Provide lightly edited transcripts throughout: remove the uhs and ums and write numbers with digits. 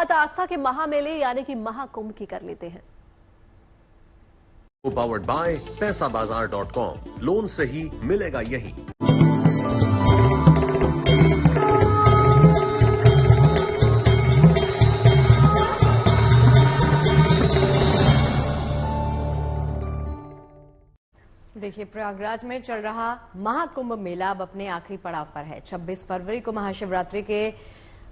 बात आस्था के महामेले यानी कि महाकुंभ की कर लेते हैं। Powered by पैसाबाजार.com। लोन से ही मिलेगा यही। देखिए, प्रयागराज में चल रहा महाकुंभ मेला अब अपने आखिरी पड़ाव पर है। 26 फरवरी को महाशिवरात्रि के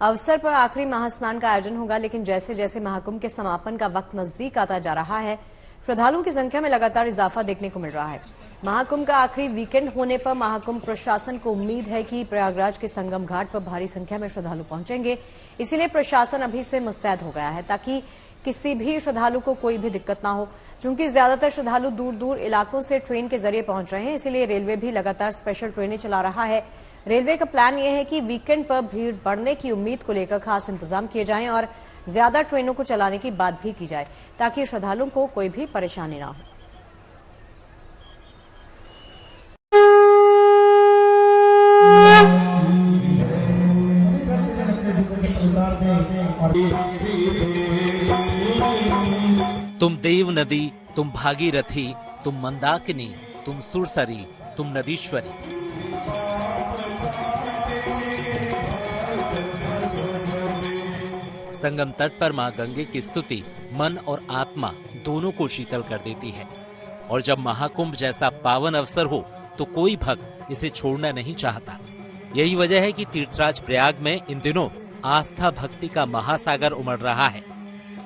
अवसर पर आखिरी महास्नान का आयोजन होगा, लेकिन जैसे जैसे महाकुंभ के समापन का वक्त नजदीक आता जा रहा है, श्रद्धालुओं की संख्या में लगातार इजाफा देखने को मिल रहा है। महाकुंभ का आखिरी वीकेंड होने पर महाकुंभ प्रशासन को उम्मीद है कि प्रयागराज के संगम घाट पर भारी संख्या में श्रद्धालु पहुंचेंगे। इसीलिए प्रशासन अभी से मुस्तैद हो गया है ताकि किसी भी श्रद्धालु को कोई भी दिक्कत ना हो। चूंकि ज्यादातर श्रद्धालु दूर दूर इलाकों से ट्रेन के जरिए पहुंच रहे हैं, इसीलिए रेलवे भी लगातार स्पेशल ट्रेनें चला रहा है। रेलवे का प्लान यह है कि वीकेंड पर भीड़ बढ़ने की उम्मीद को लेकर खास इंतजाम किए जाएं और ज्यादा ट्रेनों को चलाने की बात भी की जाए ताकि श्रद्धालुओं को कोई भी परेशानी ना हो। तुम देव नदी, तुम भागीरथी, तुम मंदाकिनी, तुम सुरसरी, तुम नदीश्वरी। संगम तट पर मां गंगे की स्तुति मन और आत्मा दोनों को शीतल कर देती है। और जब महाकुंभ जैसा पावन अवसर हो तो कोई भक्त इसे छोड़ना नहीं चाहता। यही वजह है कि तीर्थराज प्रयाग में इन दिनों आस्था भक्ति का महासागर उमड़ रहा है।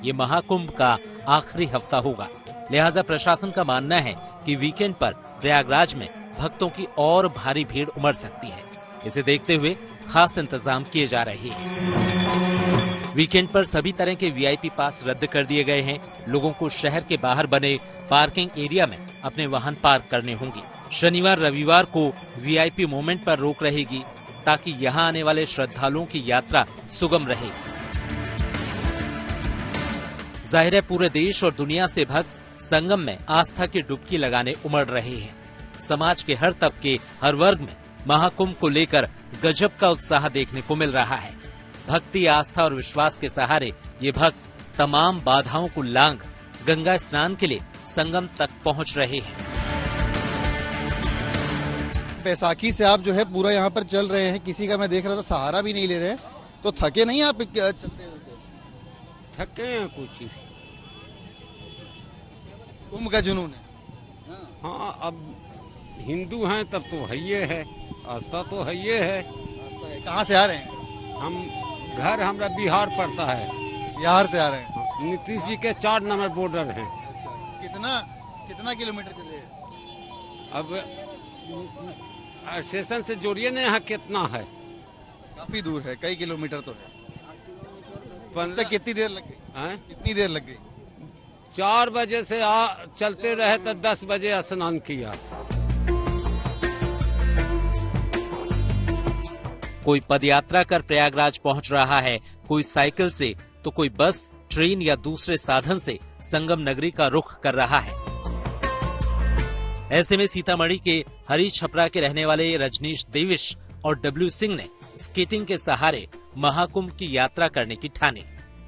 ये महाकुंभ का आखिरी हफ्ता होगा, लिहाजा प्रशासन का मानना है कि वीकेंड पर प्रयागराज में भक्तों की और भारी भीड़ उमड़ सकती है। इसे देखते हुए खास इंतजाम किए जा रहे हैं। वीकेंड पर सभी तरह के वीआईपी पास रद्द कर दिए गए हैं। लोगों को शहर के बाहर बने पार्किंग एरिया में अपने वाहन पार्क करने होंगे। शनिवार रविवार को वीआईपी मोमेंट पर रोक रहेगी ताकि यहाँ आने वाले श्रद्धालुओं की यात्रा सुगम रहे। जाहिर है पूरे देश और दुनिया से भक्त संगम में आस्था की डुबकी लगाने उमड़ रहे हैं। समाज के हर तबके, हर वर्ग में महाकुंभ को लेकर गजब का उत्साह देखने को मिल रहा है। भक्ति, आस्था और विश्वास के सहारे ये भक्त तमाम बाधाओं को लांघ गंगा स्नान के लिए संगम तक पहुंच रहे हैं। बैसाखी से आप जो है पूरा यहाँ पर चल रहे हैं, किसी का मैं देख रहा था सहारा भी नहीं ले रहे हैं, तो थके नहीं आप चलते? थके हैं कुछ। कुंभ का जुनून है। हाँ, अब हिंदू हैं तब तो है ये है, आस्था तो है ये है। कहाँ से आ रहे हैं? हम घर हमारा बिहार पड़ता है। बिहार से आ रहे हैं? नीतीश जी के 4 नंबर बॉर्डर हैं। कितना किलोमीटर चले? अब स्टेशन से जोड़िए ना, यहाँ कितना है? काफी दूर है, कई किलोमीटर तो है। 15 कितनी देर लग गई? कितनी देर लग गई? 4 बजे से चलते रहे तो 10 बजे स्नान किया। कोई पदयात्रा कर प्रयागराज पहुंच रहा है, कोई साइकिल से तो कोई बस, ट्रेन या दूसरे साधन से संगम नगरी का रुख कर रहा है। ऐसे में सीतामढ़ी के हरी छपरा के रहने वाले रजनीश देविश और डब्ल्यू सिंह ने स्केटिंग के सहारे महाकुंभ की यात्रा करने की ठानी।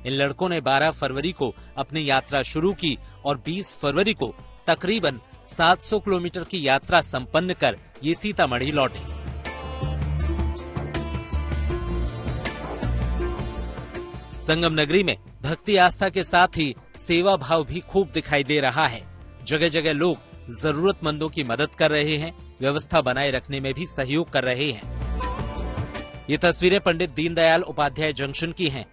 इन लड़कों ने 12 फरवरी को अपनी यात्रा शुरू की और 20 फरवरी को तकरीबन 700 किलोमीटर की यात्रा संपन्न कर ये सीतामढ़ी लौटे। संगम नगरी में भक्ति आस्था के साथ ही सेवा भाव भी खूब दिखाई दे रहा है। जगह जगह लोग जरूरतमंदों की मदद कर रहे हैं, व्यवस्था बनाए रखने में भी सहयोग कर रहे हैं। ये तस्वीरें पंडित दीनदयाल उपाध्याय जंक्शन की हैं।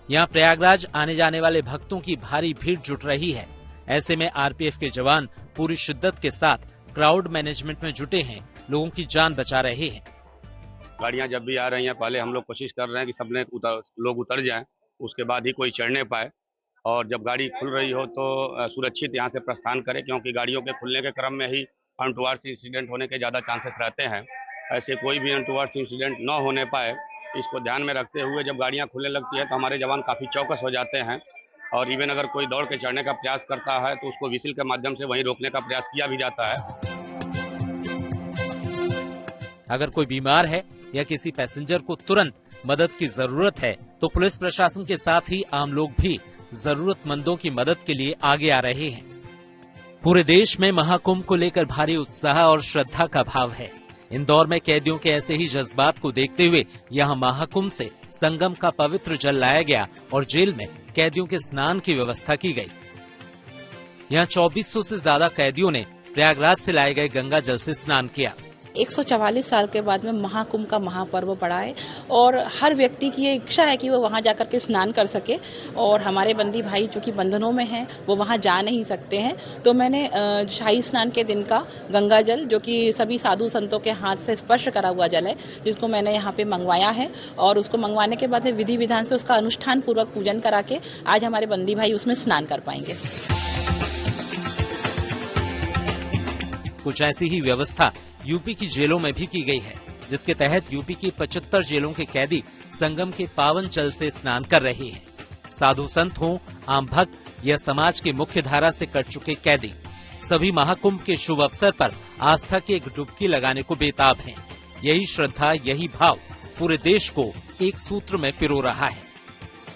यहाँ प्रयागराज आने जाने वाले भक्तों की भारी भीड़ जुट रही है। ऐसे में आरपीएफ के जवान पूरी शिद्दत के साथ क्राउड मैनेजमेंट में जुटे हैं, लोगों की जान बचा रहे हैं। गाड़ियाँ जब भी आ रही हैं, पहले हम लोग कोशिश कर रहे हैं कि सबने लोग उतर जाएं, उसके बाद ही कोई चढ़ने पाए। और जब गाड़ी खुल रही हो तो सुरक्षित यहाँ से प्रस्थान करें, क्योंकि गाड़ियों के खुलने के क्रम में ही अनटूवर्ड्स इंसिडेंट होने के ज़्यादा चांसेस रहते हैं। ऐसे कोई भी अनटूवर्ड्स इंसिडेंट न होने पाए, इसको ध्यान में रखते हुए जब गाड़ियाँ खुलने लगती है तो हमारे जवान काफ़ी चौकस हो जाते हैं। और इवन अगर कोई दौड़ के चढ़ने का प्रयास करता है तो उसको व्हिसिल के माध्यम से वहीं रोकने का प्रयास किया भी जाता है। अगर कोई बीमार है या किसी पैसेंजर को तुरंत मदद की जरूरत है तो पुलिस प्रशासन के साथ ही आम लोग भी जरूरतमंदों की मदद के लिए आगे आ रहे हैं। पूरे देश में महाकुंभ को लेकर भारी उत्साह और श्रद्धा का भाव है। इंदौर में कैदियों के ऐसे ही जज्बात को देखते हुए यहां महाकुंभ से संगम का पवित्र जल लाया गया और जेल में कैदियों के स्नान की व्यवस्था की गई। यहां 2400 से ज्यादा कैदियों ने प्रयागराज से लाए गए गंगा जल से स्नान किया। 144 साल के बाद में महाकुंभ का महापर्व पड़ा है और हर व्यक्ति की ये इच्छा है कि वो वहाँ जाकर के स्नान कर सके और हमारे बंदी भाई जो कि बंधनों में हैं वो वहाँ जा नहीं सकते हैं, तो मैंने शाही स्नान के दिन का गंगा जल जो कि सभी साधु संतों के हाथ से स्पर्श करा हुआ जल है, जिसको मैंने यहाँ पे मंगवाया है और उसको मंगवाने के बाद विधि विधान से उसका अनुष्ठान पूर्वक पूजन करा के आज हमारे बंदी भाई उसमें स्नान कर पाएंगे। कुछ ऐसी ही व्यवस्था यूपी की जेलों में भी की गई है, जिसके तहत यूपी की 75 जेलों के कैदी संगम के पावन जल से स्नान कर रहे हैं। साधु संत हों, आम भक्त या समाज की मुख्य धारा से कट चुके कैदी सभी महाकुंभ के शुभ अवसर पर आस्था की एक डुबकी लगाने को बेताब हैं। यही श्रद्धा, यही भाव पूरे देश को एक सूत्र में पिरो रहा है।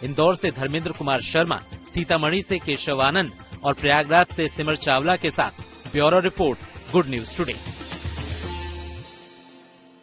इंदौर से धर्मेंद्र कुमार शर्मा, सीतामढ़ी से केशव आनंद और प्रयागराज से सिमर चावला के साथ bureau report, good news today.